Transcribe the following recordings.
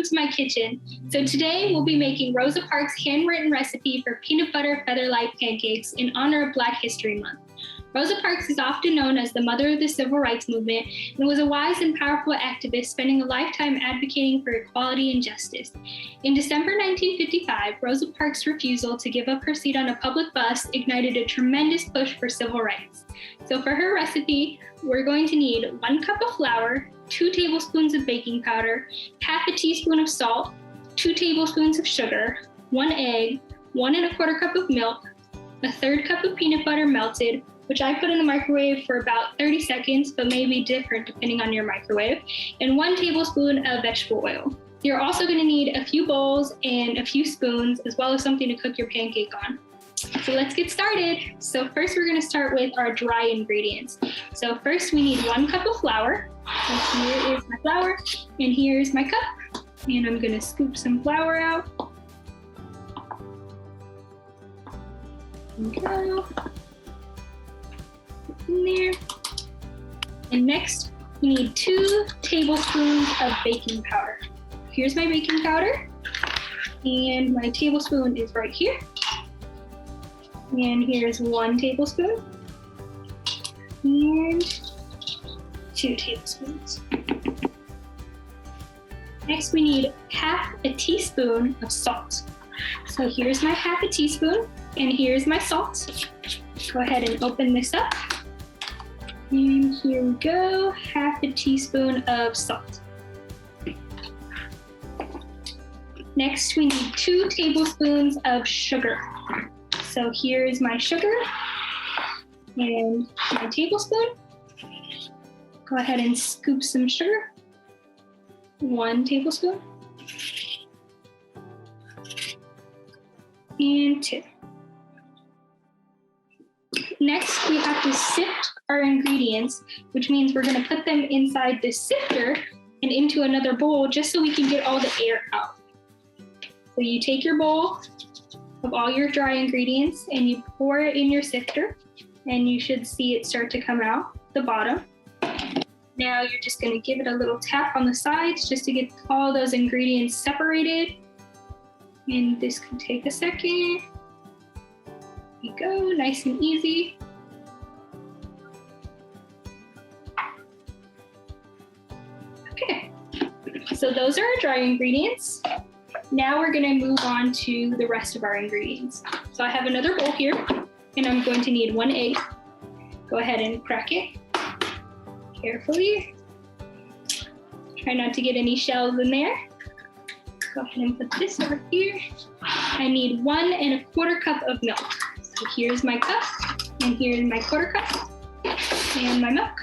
to my kitchen. So today we'll be making Rosa Parks' handwritten recipe for peanut butter featherlight pancakes in honor of Black History Month. Rosa Parks is often known as the mother of the civil rights movement and was a wise and powerful activist spending a lifetime advocating for equality and justice. In December 1955, Rosa Parks' refusal to give up her seat on a public bus ignited a tremendous push for civil rights. So for her recipe, we're going to need 1 cup of flour, 2 tablespoons of baking powder, half a teaspoon of salt, 2 tablespoons of sugar, 1 egg, 1 1/4 cup of milk, a 1/3 cup of peanut butter melted, which I put in the microwave for about 30 seconds, but may be different depending on your microwave, and 1 tablespoon of vegetable oil. You're also going to need a few bowls and a few spoons, as well as something to cook your pancake on. So let's get started. So first we're going to start with our dry ingredients. So first we need 1 cup of flour. So here is my flour, and here's my cup. And I'm going to scoop some flour out. There we go. In there. And next, we need 2 tablespoons of baking powder. Here's my baking powder, and my tablespoon is right here. And here's 1 tablespoon, and 2 tablespoons. Next, we need half a teaspoon of salt. So here's my half a teaspoon, and here's my salt. Go ahead and open this up. And here we go, half a teaspoon of salt. Next, we need 2 tablespoons of sugar. So here's my sugar and my tablespoon. Go ahead and scoop some sugar. 1 tablespoon. And 2. Next, we have to sift our ingredients, which means we're going to put them inside the sifter and into another bowl just so we can get all the air out. So you take your bowl of all your dry ingredients and you pour it in your sifter, and you should see it start to come out the bottom. Now you're just going to give it a little tap on the sides just to get all those ingredients separated. And this can take a second. There you go, nice and easy. Okay, so those are our dry ingredients. Now we're gonna move on to the rest of our ingredients. So I have another bowl here, and I'm going to need 1 egg. Go ahead and crack it carefully. Try not to get any shells in there. Go ahead and put this over here. I need 1 1/4 cup of milk. So here's my cup, and here's my 1/4 cup, and my milk.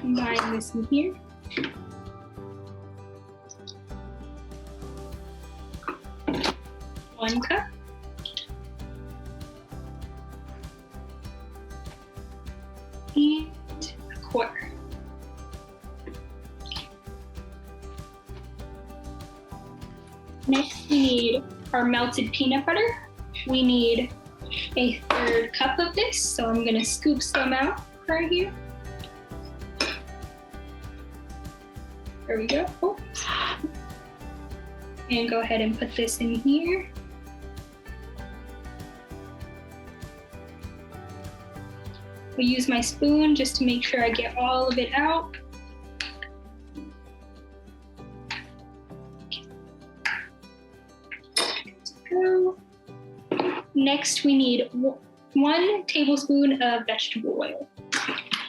Combine this in here. One cup. And 1/4. Next, we need our melted peanut butter. We need a 1/3 cup of this, so I'm gonna scoop some out right here. There we go. Oh. And go ahead and put this in here. I'll use my spoon just to make sure I get all of it out. Go. Next, we need 1 tablespoon of vegetable oil.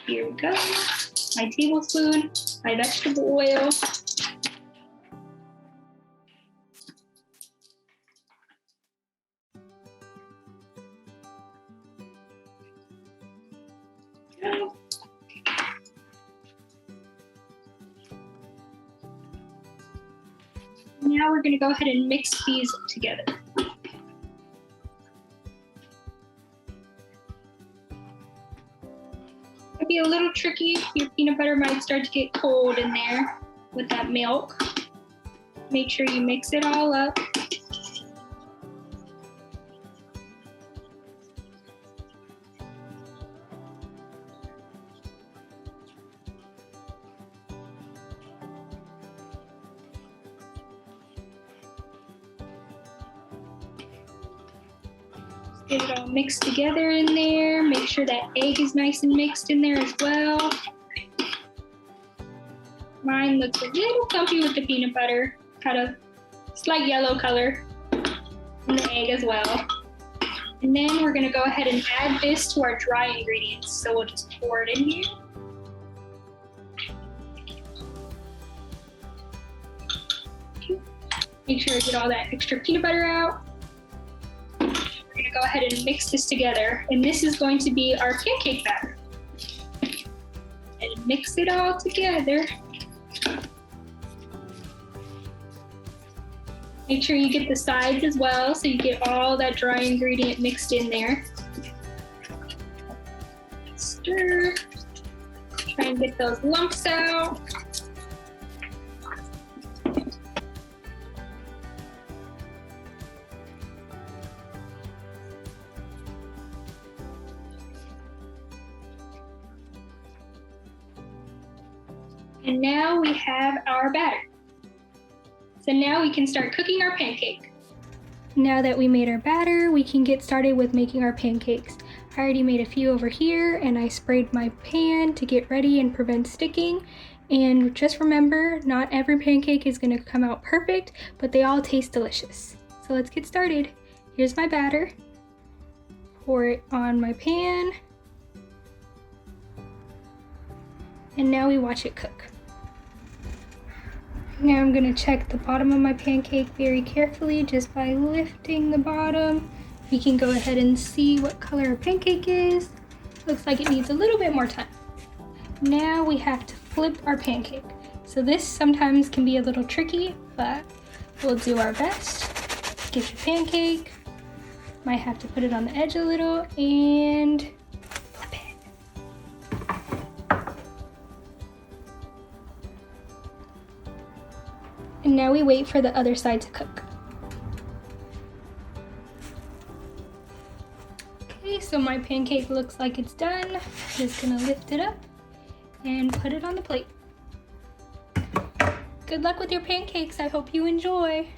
Here we go. My tablespoon, my vegetable oil. Go. Now we're going to go ahead and mix these together. It'll be a little tricky. Your peanut butter might start to get cold in there with that milk. Make sure you mix it all up. Get it all mixed together in there. Make sure that egg is nice and mixed in there as well. Mine looks a little clumpy with the peanut butter, kind of slight yellow color, and the egg as well. And then we're gonna go ahead and add this to our dry ingredients. So we'll just pour it in here. Make sure to get all that extra peanut butter out. We're gonna go ahead and mix this together. And this is going to be our pancake batter. And mix it all together. Make sure you get the sides as well, so you get all that dry ingredient mixed in there. Stir. Try and get those lumps out. And now we have our batter. So now we can start cooking our pancake. Now that we made our batter, we can get started with making our pancakes. I already made a few over here, and I sprayed my pan to get ready and prevent sticking. And just remember, not every pancake is gonna come out perfect, but they all taste delicious. So let's get started. Here's my batter. Pour it on my pan. And now we watch it cook. Now I'm gonna check the bottom of my pancake very carefully just by lifting the bottom. We can go ahead and see what color our pancake is. Looks like it needs a little bit more time. Now we have to flip our pancake. So this sometimes can be a little tricky, but we'll do our best. Get your pancake. Might have to put it on the edge a little and flip it. And now we wait for the other side to cook. Okay, so my pancake looks like it's done. Just gonna lift it up and put it on the plate. Good luck with your pancakes. I hope you enjoy.